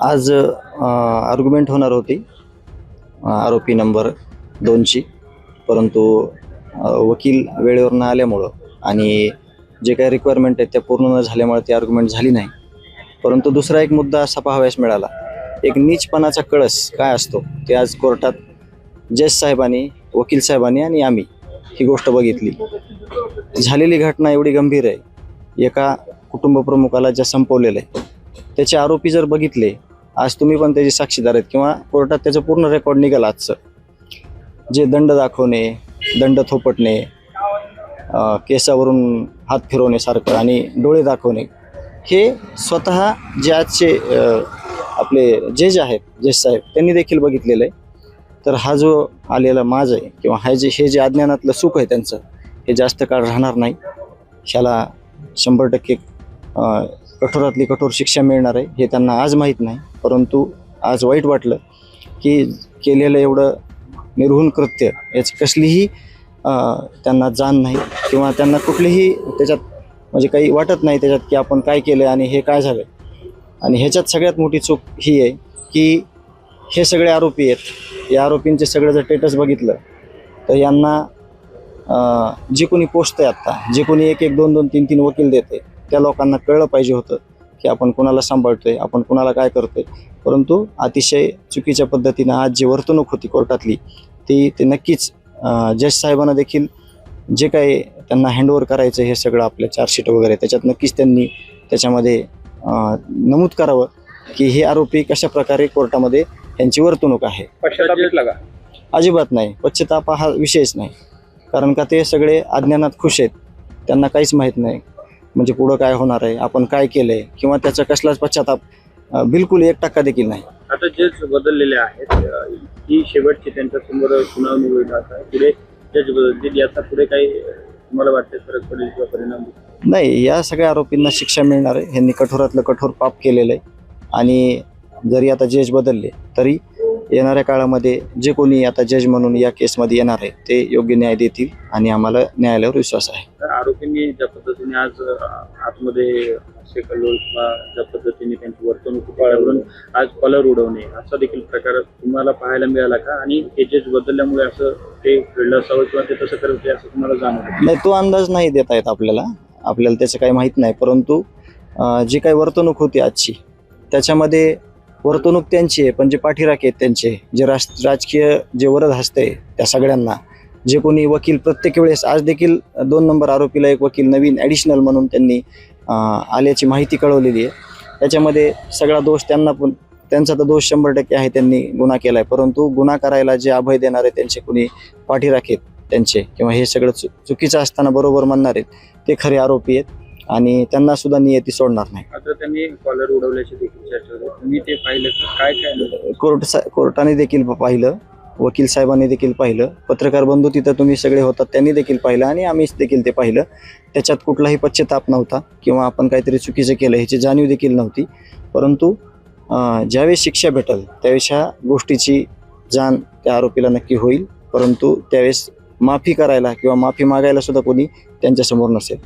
आज आर्ग्युमेंट होणार होती आरोपी नंबर 2ची, परंतु वकील वेळेवर न आल्यामुळं आणि जे काही रिक्वायरमेंट आहेत त्या पूर्ण न झाल्यामुळे ती आर्ग्युमेंट झाली नाही. परंतु दुसरा एक मुद्दा असा पाहावयास मिळाला, एक नीचपणाचा कळस काय असतो ते आज कोर्टात जज साहेबांनी, वकील साहेबांनी आणि आम्ही ही गोष्ट बघितली. झालेली घटना एवढी गंभीर आहे, एका कुटुंब प्रमुखाला ज्या संपवलेलं आहे त्याचे आरोपी जर बघितले, आज तुम्ही पण त्याचे साक्षीदार आहेत किंवा कोर्टात त्याचं पूर्ण रेकॉर्ड निघालं आजचं, जे दंड दाखवणे, दंड थोपटणे, केसावरून हात फिरवण्यासारखं आणि डोळे दाखवणे, हे स्वतः जे आजचे आपले जज आहेत, जज साहेब, त्यांनी देखील बघितलेलं आहे. तर हा जो आलेला माज आहे किंवा हे जे अज्ञानातलं सुख आहे त्यांचं, हे जास्त काळ राहणार नाही. ह्याला 100% कठोरातली कठोर शिक्षा मिळणार आहे हे त्यांना आज माहीत नाही. परंतु आज वाईट वाटलं की केलेलं एवढं निर्घृण कृत्य याची कसलीही त्यांना जाण नाही किंवा त्यांना कुठलीही त्याच्यात म्हणजे काही वाटत नाही त्याच्यात की आपण काय केलं आणि हे काय झालं. आणि ह्याच्यात सगळ्यात मोठी चूक ही आहे की हे सगळे आरोपी आहेत, या आरोपींचे सगळं जर स्टेटस बघितलं तर यांना जे कोणी पोचतंय आत्ता, जे कोणी 1-1, 2-2, 3-3 वकील देते, त्या लोकांना कळलं पाहिजे होतं की आपण कोणाला सांभाळतोय, आपण कोणाला काय करतोय. परंतु अतिशय चुकीच्या पद्धतीनं आज जी वर्तणूक होती कोर्टातली ते नक्कीच जज साहेबांना देखील जे काही त्यांना हँडओव्हर करायचं हे सगळं आपल्या चार्जशीट वगैरे त्याच्यात नक्कीच त्यांनी त्याच्यामध्ये नमूद करावं की हे आरोपी कशा प्रकारे कोर्टामध्ये यांची वर्तणूक आहे. पश्चाताप अजिबात नाही, पश्चाताप हा विषयच नाही. कारण का ते सगळे अज्ञानात खुश आहेत, त्यांना काहीच माहीत नाही म्हणजे पुढं काय होणार आहे, आपण काय केलंय किंवा त्याचा कसलाच पश्चाताप बिलकुल 1% देखील नाही. आता जज बदललेले आहेत, ही शेवटची त्यांच्या समोर सुनावणी होईल. आता पुढे जज बदलतील, याचा पुढे काही तुम्हाला वाटते फरक पडेल किंवा परिणाम? नाही, या सगळ्या आरोपींना शिक्षा मिळणार आहे. ह्यांनी कठोरातलं कठोर पाप केलेलं आहे आणि जरी आता जज बदलले तरी येणाऱ्या काळामध्ये जे कोणी आता जज म्हणून या केसमध्ये येणार आहे ते योग्य न्याय देतील आणि आम्हाला न्यायालयावर विश्वास आहे. आरोपींनी ज्या पद्धतीने आज आतमध्ये असे कल्लोळ किंवा ज्या पद्धतीने त्यांची वर्तणूक पाळवून आज कलर उडवणे असा देखील प्रकार तुम्हाला पाहायला मिळाला का? आणि हे जज बदलल्यामुळे असं ते घडलं असावं किंवा ते तसं करत असं तुम्हाला जाणवलं? नाही, तो अंदाज नाही देता येत आपल्याला त्याचं काही माहीत नाही. परंतु जी काही वर्तणूक होती आजची त्याच्यामध्ये वर्तणूक त्यांची आहे, पण जे पाठीराखे आहेत त्यांचे, जे राजकीय जे वरद हसते त्या सगळ्यांना, जे कोणी वकील प्रत्येक वेळेस, आज देखील 2 नंबर आरोपीला एक वकील नवीन ॲडिशनल म्हणून त्यांनी आल्याची माहिती कळवलेली आहे. त्याच्यामध्ये सगळा दोष त्यांना पण, त्यांचा तर दोष 100% आहे, त्यांनी गुन्हा केला आहे. परंतु गुन्हा करायला जे अभय देणारे त्यांचे कोणी पाठीराखे आहेत त्यांचे किंवा हे सगळं चुकीचं असताना बरोबर म्हणणार आहेत ते खरे आरोपी आहेत आणि त्यांना सुद्धा नियती सोडणार नाही. आता त्यांनी कॉलर उडवल्याची देखील चर्चा होती, तुम्ही ते पाहिलं काय काय? कोर्टाने देखील पाहिलं, वकील साहेबांनी देखील पाहिलं, पत्रकार बंधू तिथं तुम्ही सगळे होतात त्यांनी देखील पाहिलं आणि आम्हीच देखील ते पाहिलं. त्याच्यात कुठलाही पश्चाताप नव्हता किंवा आपण काहीतरी चुकीचं केलं ह्याची जाणीव देखील नव्हती. परंतु ज्यावेळेस शिक्षा भेटेल त्यावेळेस ह्या गोष्टीची जाण त्या आरोपीला नक्की होईल. परंतु त्यावेळेस माफी करायला किंवा माफी मागायला सुद्धा कोणी त्यांच्यासमोर नसेल.